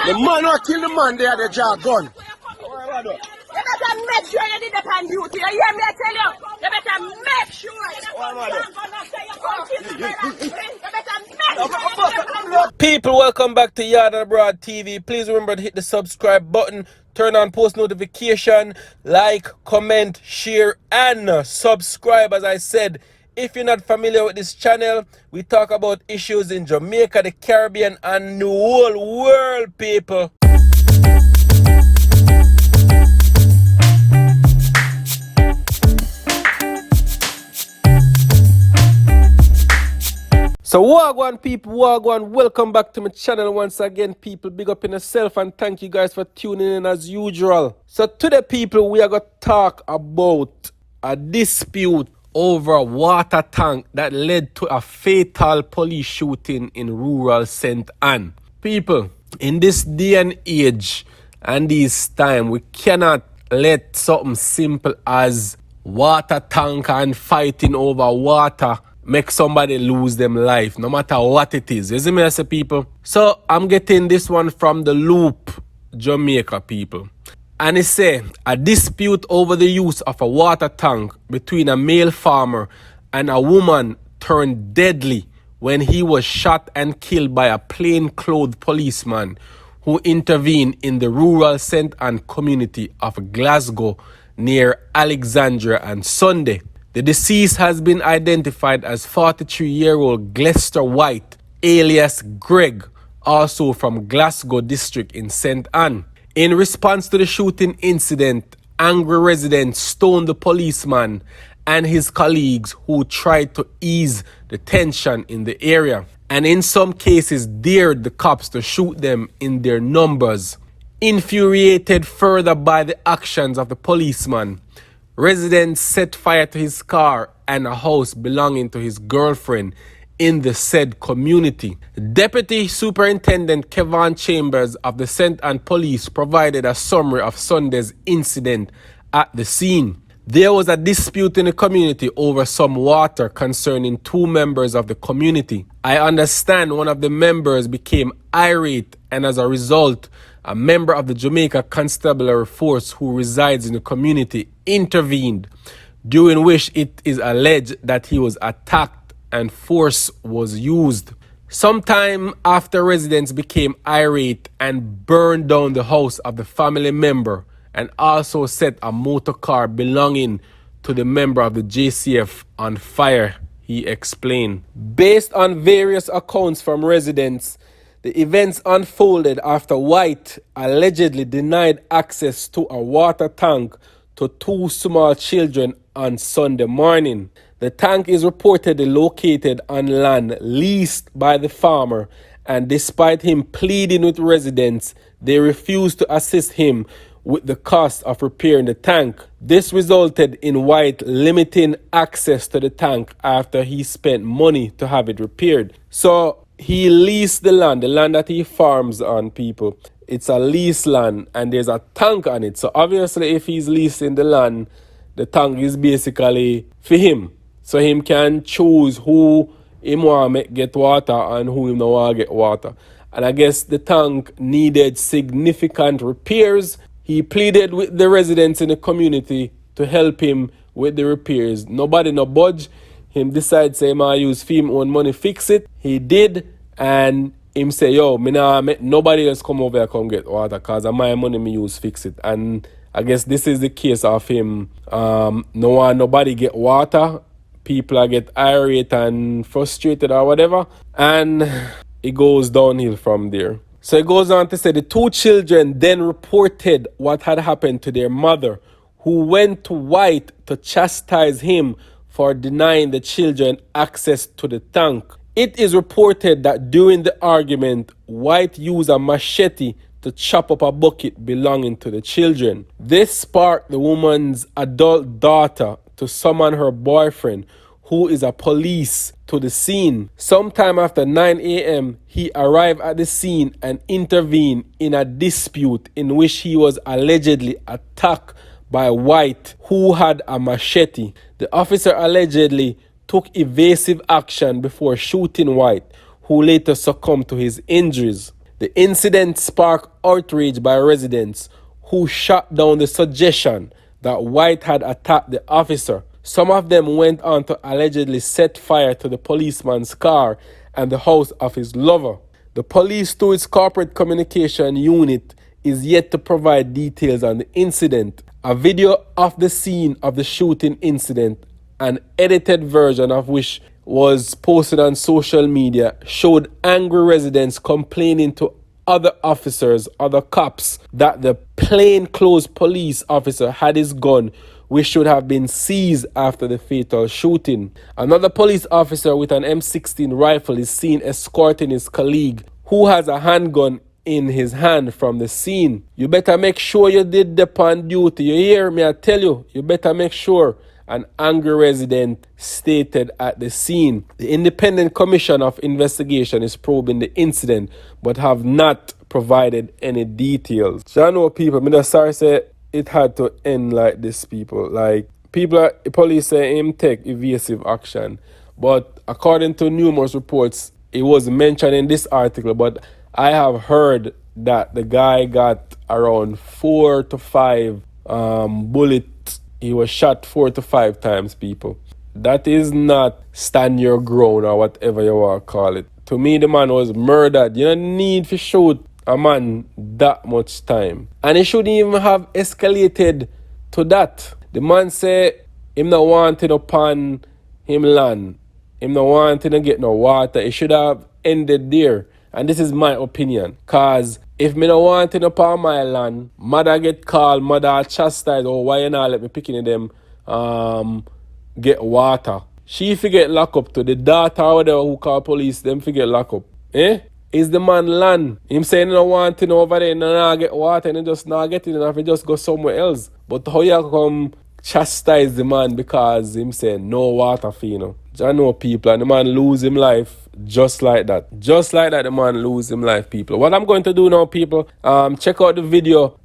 The man who killed the man there, the jaw gun. You better make sure you did it on duty. You hear me? I tell you. You better make sure. People, welcome back to Yard Abroad TV. Please remember to hit the subscribe button, turn on post notification, like, comment, share, and subscribe. As I said, if you're not familiar with this channel, we talk about issues in Jamaica, the Caribbean, and the whole world, people. So wagwan people, wagwan, welcome back to my channel once again, people. Big up in yourself and thank you guys for tuning in as usual. So today, people, we are going to talk about a dispute over a water tank that led to a fatal police shooting in rural St. Ann. People, in this day and age and this time, we cannot let something simple as water tank and fighting over water make somebody lose them life, no matter what it is. You see me, I say, people? So I'm getting this one from The Loop, Jamaica, people. And it say, a dispute over the use of a water tank between a male farmer and a woman turned deadly when he was shot and killed by a plainclothes policeman who intervened in the rural St. Ann community of Glasgow near Alexandria on Sunday. The deceased has been identified as 43-year-old Glester White, alias Greg, also from Glasgow district in St. Ann. In response to the shooting incident, angry residents stoned the policeman and his colleagues who tried to ease the tension in the area, and in some cases dared the cops to shoot them in their numbers. Infuriated further by the actions of the policeman, residents set fire to his car and a house belonging to his girlfriend in the said community. Deputy Superintendent Kevin Chambers of the St. Ann Police provided a summary of Sunday's incident at the scene. There was a dispute in the community over some water concerning two members of the community. I understand one of the members became irate, and as a result, a member of the Jamaica Constabulary Force who resides in the community intervened, during which it is alleged that he was attacked and force was used. Sometime after, residents became irate and burned down the house of the family member and also set a motor car belonging to the member of the JCF on fire, he explained. Based on various accounts from residents, the events unfolded after White allegedly denied access to a water tank to two small children on Sunday morning. The tank is reportedly located on land leased by the farmer, and despite him pleading with residents, they refused to assist him with the cost of repairing the tank. This resulted in White limiting access to the tank after he spent money to have it repaired. So he leased the land that he farms on, people. It's a lease land and there's a tank on it. So obviously if he's leasing the land, the tank is basically for him. So him can choose who him want to get water and who him don't want to get water. And I guess the tank needed significant repairs. He pleaded with the residents in the community to help him with the repairs. Nobody no budge. Him decide say I use him own money fix it. He did, and him say, yo, me nah make nobody else come over here come get water cause of my money me use fix it. And I guess this is the case of him. No one nobody get water. People are get irate and frustrated or whatever. And it goes downhill from there. So it goes on to say the two children then reported what had happened to their mother, who went to White to chastise him for denying the children access to the tank. It is reported that during the argument, White used a machete to chop up a bucket belonging to the children. This sparked the woman's adult daughter to summon her boyfriend, who is a police, to the scene. Sometime after 9 a.m., he arrived at the scene and intervened in a dispute in which he was allegedly attacked by White, who had a machete. The officer allegedly took evasive action before shooting White, who later succumbed to his injuries. The incident sparked outrage by residents who shot down the suggestion that White had attacked the officer. Some of them went on to allegedly set fire to the policeman's car and the house of his lover. The police, through its corporate communication unit, is yet to provide details on the incident. A video of the scene of the shooting incident, an edited version of which was posted on social media, showed angry residents complaining to other officers, other cops, that the plainclothes police officer had his gun, which should have been seized after the fatal shooting. Another police officer with an M16 rifle is seen escorting his colleague, who has a handgun in his hand, from the scene. You better make sure you did the on duty. You hear me? I tell you, you better make sure. An angry resident stated at the scene. The Independent Commission of Investigation is probing the incident, but have not provided any details. So I know people, me just sorry say it had to end like this, people. Like, police say him take evasive action. But according to numerous reports, it was mentioned in this article, but I have heard that the guy got around 4 to 5 bullets. He was shot 4 to 5 times, people. That is not stand your ground or whatever you want to call it. To me, the man was murdered. You don't need to shoot a man that much time. And it shouldn't even have escalated to that. The man say him not wanting upon him land. Him not wanting to get no water. It should have ended there. And this is my opinion. Cause if me no wanting upon my land, mother get called, mother chastised, or why you not let me picking them get water. She forget lock up to the daughter or whatever who call police, them forget lock up. Eh? Is the man land? Him saying no wanting over there, no nah get water, and he just not get it, and if he just go somewhere else. But how you come chastise the man because him saying no water for you know? I know people, and the man lose him life just like that. Just like that, the man lose him life, people. What I'm going to do now, people, check out the video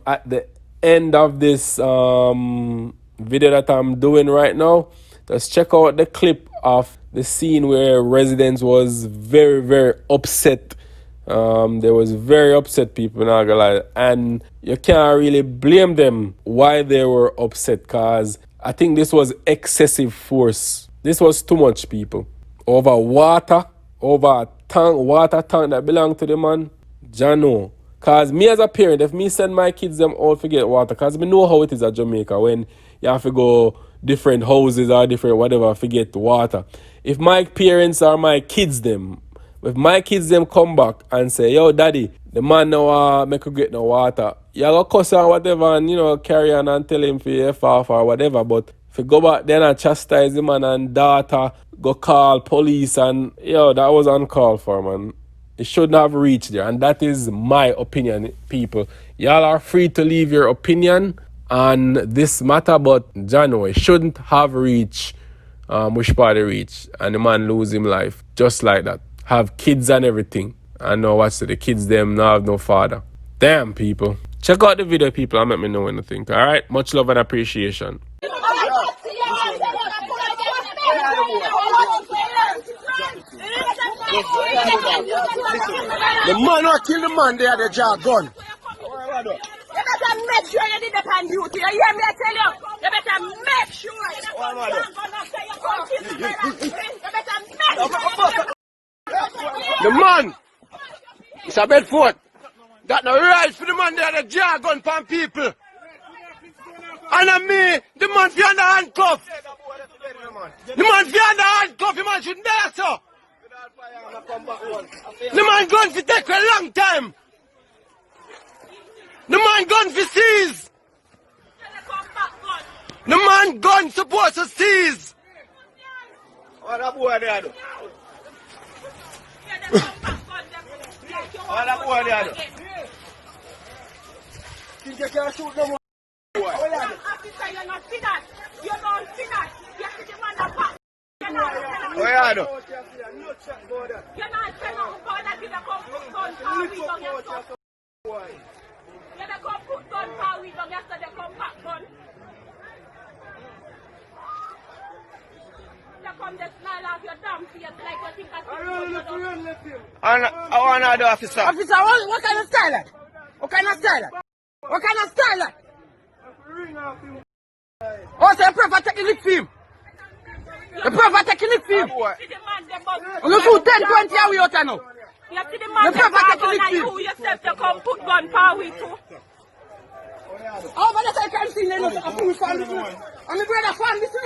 at the end of this video that I'm doing right now. Just check out the clip of the scene where residents was very, very upset. They was very upset, people, not gonna lie. And you can't really blame them why they were upset, because I think this was excessive force. This was too much, people. Over water, over a tank, water tank that belonged to the man. Jano. Because me as a parent, if me send my kids them out to get water, because me know how it is at Jamaica when you have to go different houses or different whatever to get water. If my parents or my kids them, if my kids them come back and say, yo daddy, the man now make you get no water, you go cuss or whatever and you know carry on and tell him for F off or whatever, but if you go back then and chastise the man and daughter, go call police and yo, that was uncalled for, man. It shouldn't have reached there, and that is my opinion, people. Y'all are free to leave your opinion on this matter, but Jano, it shouldn't have reached which part it reached, and the man lose him life just like that. Have kids and everything. And now what's the kids them now have no father. Damn, people. Check out the video, people, and let me know what you think. Alright? Much love and appreciation. The man who killed the man there, the jaw gun. You better make sure you did the pan duty. You hear me? I tell you. You better make sure. The man, it's a Bedford. That no right for the man there, the jaw gun pan people. And me, the man fi under handcuff. The man fi under handcuff, the man shouldn't die, so. The man gun fi take a long time. The man gun fi seize. The man gun supposed to seize. What that boy there do? What that boy there do? Think you can shoot them? You're not see that. You don't see that. You see the man that back. You're not telling about that. You're not put gun power we don't get stuff. You're not put gun power we don't get stuff. They come back gun. come this smile off your damn face like you think I And I want to do officer. Officer, what kind of style that? What kind of style that? What kind of style that? Oh, so you prefer taking it for him? You prefer taking it for him? see the man them bust. You put 10, 20 away out of now. You see the man You them prefer gun taking it and for him? you yourself to come put gun power with too. Oh, but that's I can't see them. I'm a brother from this.